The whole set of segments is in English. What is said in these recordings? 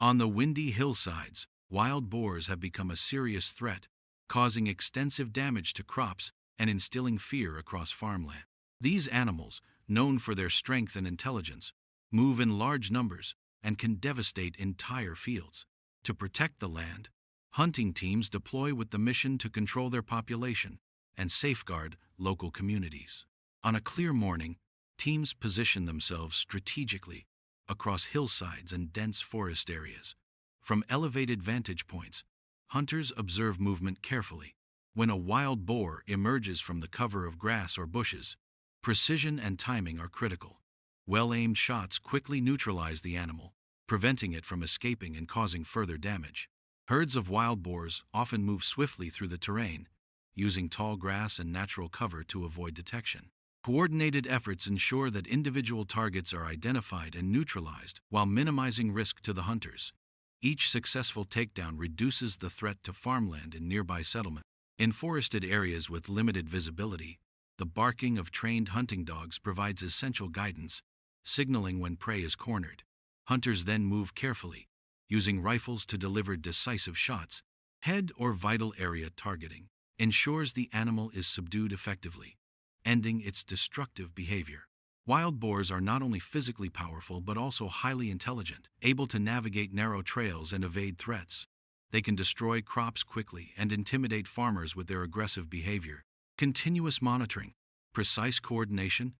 On the windy hillsides, wild boars have become a serious threat, causing extensive damage to crops and instilling fear across farmland. These animals, known for their strength and intelligence, move in large numbers and can devastate entire fields. To protect the land, hunting teams deploy with the mission to control their population and safeguard local communities. On a clear morning, teams position themselves strategically across hillsides and dense forest areas. From elevated vantage points, hunters observe movement carefully. When a wild boar emerges from the cover of grass or bushes, precision and timing are critical. Well-aimed shots quickly neutralize the animal, preventing it from escaping and causing further damage. Herds of wild boars often move swiftly through the terrain, using tall grass and natural cover to avoid detection. Coordinated efforts ensure that individual targets are identified and neutralized while minimizing risk to the hunters. Each successful takedown reduces the threat to farmland and nearby settlements. In forested areas with limited visibility, the barking of trained hunting dogs provides essential guidance, signaling when prey is cornered. Hunters then move carefully, using rifles to deliver decisive shots. Head or vital area targeting ensures the animal is subdued effectively, ending its destructive behavior. Wild boars are not only physically powerful but also highly intelligent, able to navigate narrow trails and evade threats. They can destroy crops quickly and intimidate farmers with their aggressive behavior. Continuous monitoring, precise coordination,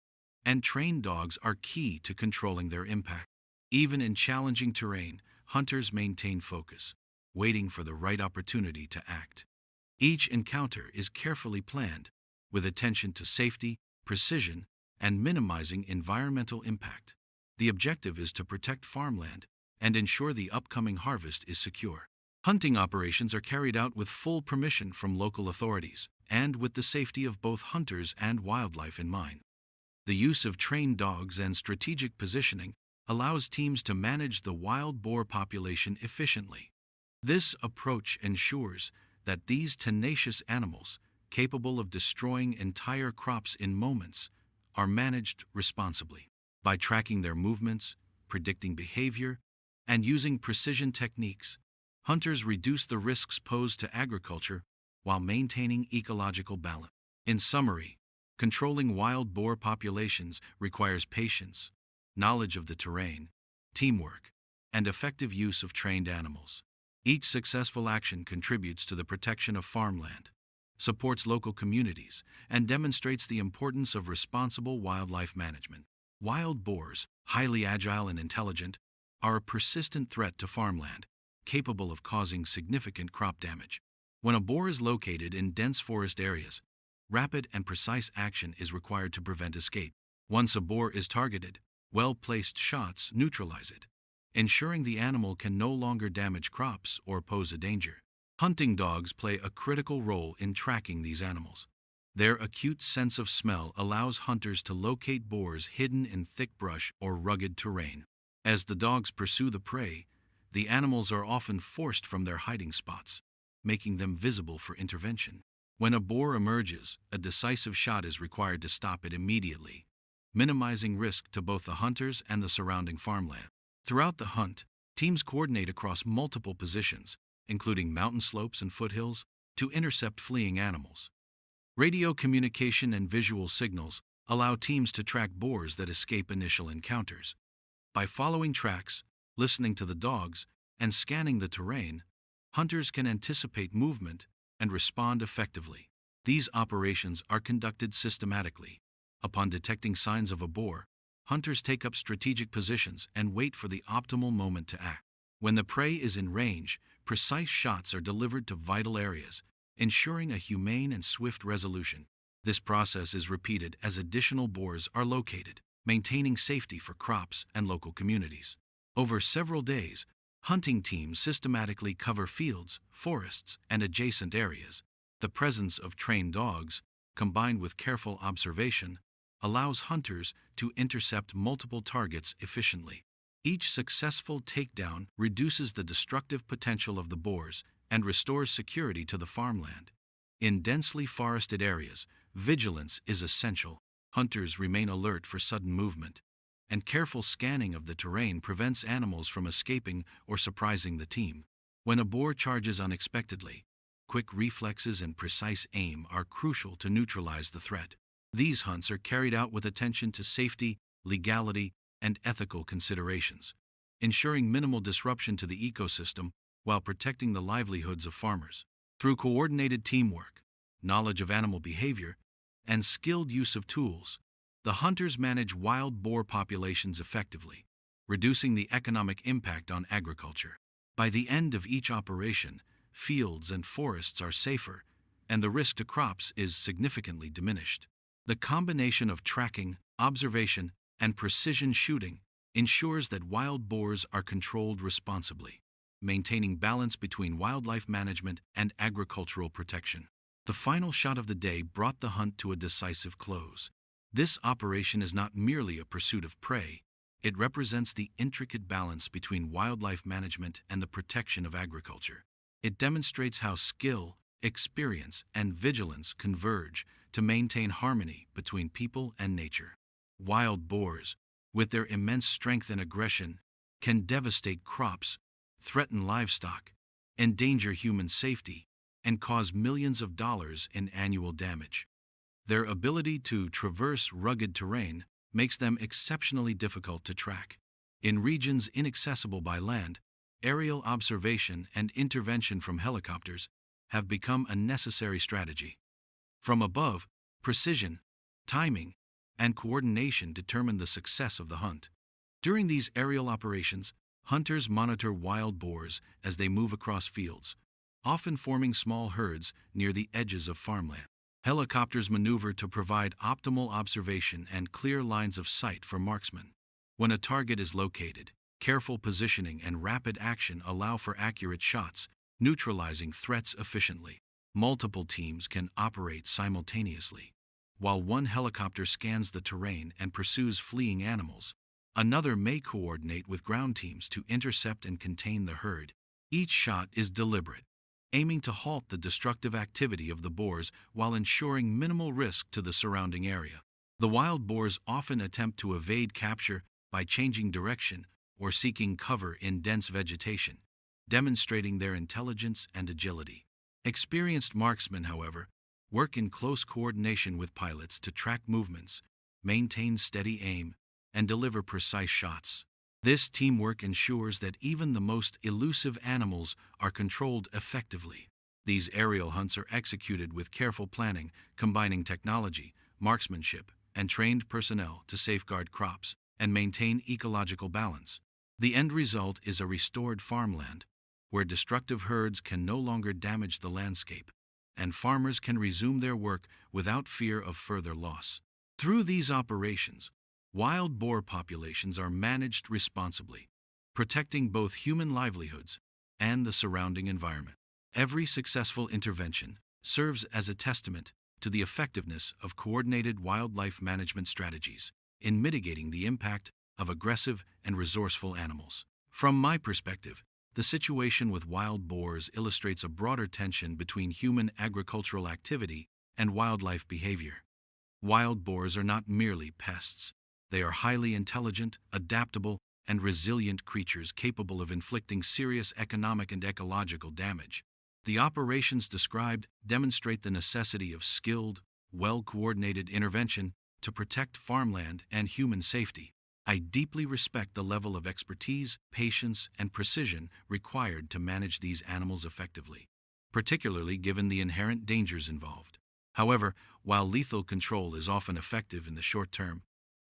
and trained dogs are key to controlling their impact. Even in challenging terrain, hunters maintain focus, waiting for the right opportunity to act. Each encounter is carefully planned, with attention to safety, precision, and minimizing environmental impact. The objective is to protect farmland and ensure the upcoming harvest is secure. Hunting operations are carried out with full permission from local authorities and with the safety of both hunters and wildlife in mind. The use of trained dogs and strategic positioning allows teams to manage the wild boar population efficiently. This approach ensures that these tenacious animals, capable of destroying entire crops in moments, are managed responsibly. By tracking their movements, predicting behavior, and using precision techniques, hunters reduce the risks posed to agriculture while maintaining ecological balance. In summary, controlling wild boar populations requires patience, knowledge of the terrain, teamwork, and effective use of trained animals. Each successful action contributes to the protection of farmland, supports local communities, and demonstrates the importance of responsible wildlife management. Wild boars, highly agile and intelligent, are a persistent threat to farmland, capable of causing significant crop damage. When a boar is located in dense forest areas, rapid and precise action is required to prevent escape. Once a boar is targeted, well-placed shots neutralize it, ensuring the animal can no longer damage crops or pose a danger. Hunting dogs play a critical role in tracking these animals. Their acute sense of smell allows hunters to locate boars hidden in thick brush or rugged terrain. As the dogs pursue the prey, the animals are often forced from their hiding spots, making them visible for intervention. When a boar emerges, a decisive shot is required to stop it immediately, minimizing risk to both the hunters and the surrounding farmland. Throughout the hunt, teams coordinate across multiple positions, including mountain slopes and foothills, to intercept fleeing animals. Radio communication and visual signals allow teams to track boars that escape initial encounters. By following tracks, listening to the dogs, and scanning the terrain, hunters can anticipate movement and respond effectively. These operations are conducted systematically. Upon detecting signs of a boar, hunters take up strategic positions and wait for the optimal moment to act. When the prey is in range, precise shots are delivered to vital areas, ensuring a humane and swift resolution. This process is repeated as additional boars are located, maintaining safety for crops and local communities. Over several days, hunting teams systematically cover fields, forests, and adjacent areas. The presence of trained dogs, combined with careful observation, allows hunters to intercept multiple targets efficiently. Each successful takedown reduces the destructive potential of the boars and restores security to the farmland. In densely forested areas, vigilance is essential. Hunters remain alert for sudden movement, and careful scanning of the terrain prevents animals from escaping or surprising the team. When a boar charges unexpectedly, quick reflexes and precise aim are crucial to neutralize the threat. These hunts are carried out with attention to safety, legality, and ethical considerations, ensuring minimal disruption to the ecosystem while protecting the livelihoods of farmers. Through coordinated teamwork, knowledge of animal behavior, and skilled use of tools, the hunters manage wild boar populations effectively, reducing the economic impact on agriculture. By the end of each operation, fields and forests are safer, and the risk to crops is significantly diminished. The combination of tracking, observation, and precision shooting ensures that wild boars are controlled responsibly, maintaining balance between wildlife management and agricultural protection. The final shot of the day brought the hunt to a decisive close. This operation is not merely a pursuit of prey, it represents the intricate balance between wildlife management and the protection of agriculture. It demonstrates how skill, experience, and vigilance converge to maintain harmony between people and nature. Wild boars, with their immense strength and aggression, can devastate crops, threaten livestock, endanger human safety, and cause millions of dollars in annual damage. Their ability to traverse rugged terrain makes them exceptionally difficult to track. In regions inaccessible by land, aerial observation and intervention from helicopters have become a necessary strategy. From above, precision, timing, and coordination determine the success of the hunt. During these aerial operations, hunters monitor wild boars as they move across fields, often forming small herds near the edges of farmland. Helicopters maneuver to provide optimal observation and clear lines of sight for marksmen. When a target is located, careful positioning and rapid action allow for accurate shots, neutralizing threats efficiently. Multiple teams can operate simultaneously. While one helicopter scans the terrain and pursues fleeing animals, another may coordinate with ground teams to intercept and contain the herd. Each shot is deliberate, aiming to halt the destructive activity of the boars while ensuring minimal risk to the surrounding area. The wild boars often attempt to evade capture by changing direction or seeking cover in dense vegetation, demonstrating their intelligence and agility. Experienced marksmen, however, work in close coordination with pilots to track movements, maintain steady aim, and deliver precise shots. This teamwork ensures that even the most elusive animals are controlled effectively. These aerial hunts are executed with careful planning, combining technology, marksmanship, and trained personnel to safeguard crops and maintain ecological balance. The end result is a restored farmland, where destructive herds can no longer damage the landscape, and farmers can resume their work without fear of further loss. Through these operations, wild boar populations are managed responsibly, protecting both human livelihoods and the surrounding environment. Every successful intervention serves as a testament to the effectiveness of coordinated wildlife management strategies in mitigating the impact of aggressive and resourceful animals. From my perspective, the situation with wild boars illustrates a broader tension between human agricultural activity and wildlife behavior. Wild boars are not merely pests. They are highly intelligent, adaptable, and resilient creatures capable of inflicting serious economic and ecological damage. The operations described demonstrate the necessity of skilled, well-coordinated intervention to protect farmland and human safety. I deeply respect the level of expertise, patience, and precision required to manage these animals effectively, particularly given the inherent dangers involved. However, while lethal control is often effective in the short term,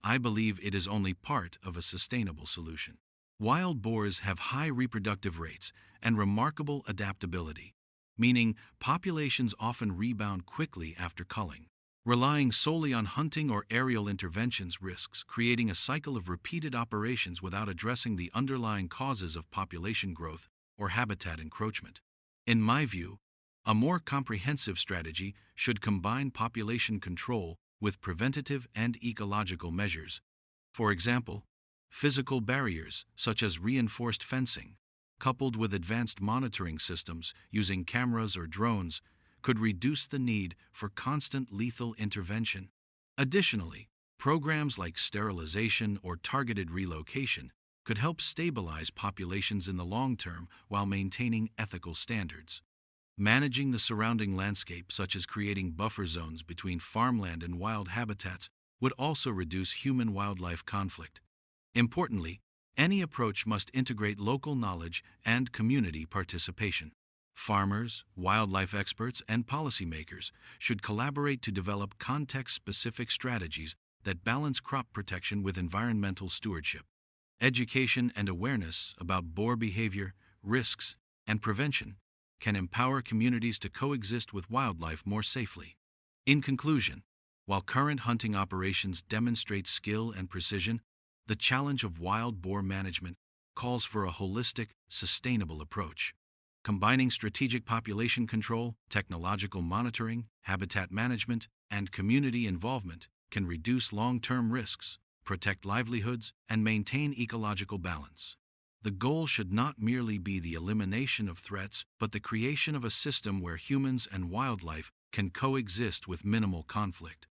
I believe it is only part of a sustainable solution. Wild boars have high reproductive rates and remarkable adaptability, meaning populations often rebound quickly after culling. Relying solely on hunting or aerial interventions risks creating a cycle of repeated operations without addressing the underlying causes of population growth or habitat encroachment. In my view, a more comprehensive strategy should combine population control with preventative and ecological measures. For example, physical barriers such as reinforced fencing, coupled with advanced monitoring systems using cameras or drones, could reduce the need for constant lethal intervention. Additionally, Programs like sterilization or targeted relocation could help stabilize populations in the long term while maintaining ethical standards. Managing the surrounding landscape, such as creating buffer zones between farmland and wild habitats, would also reduce human-wildlife conflict. Importantly, any approach must integrate local knowledge and community participation. Farmers, wildlife experts, and policymakers should collaborate to develop context-specific strategies that balance crop protection with environmental stewardship. Education and awareness about boar behavior, risks, and prevention can empower communities to coexist with wildlife more safely. In conclusion, while current hunting operations demonstrate skill and precision, the challenge of wild boar management calls for a holistic, sustainable approach. Combining strategic population control, technological monitoring, habitat management, and community involvement can reduce long-term risks, protect livelihoods, and maintain ecological balance. The goal should not merely be the elimination of threats, but the creation of a system where humans and wildlife can coexist with minimal conflict.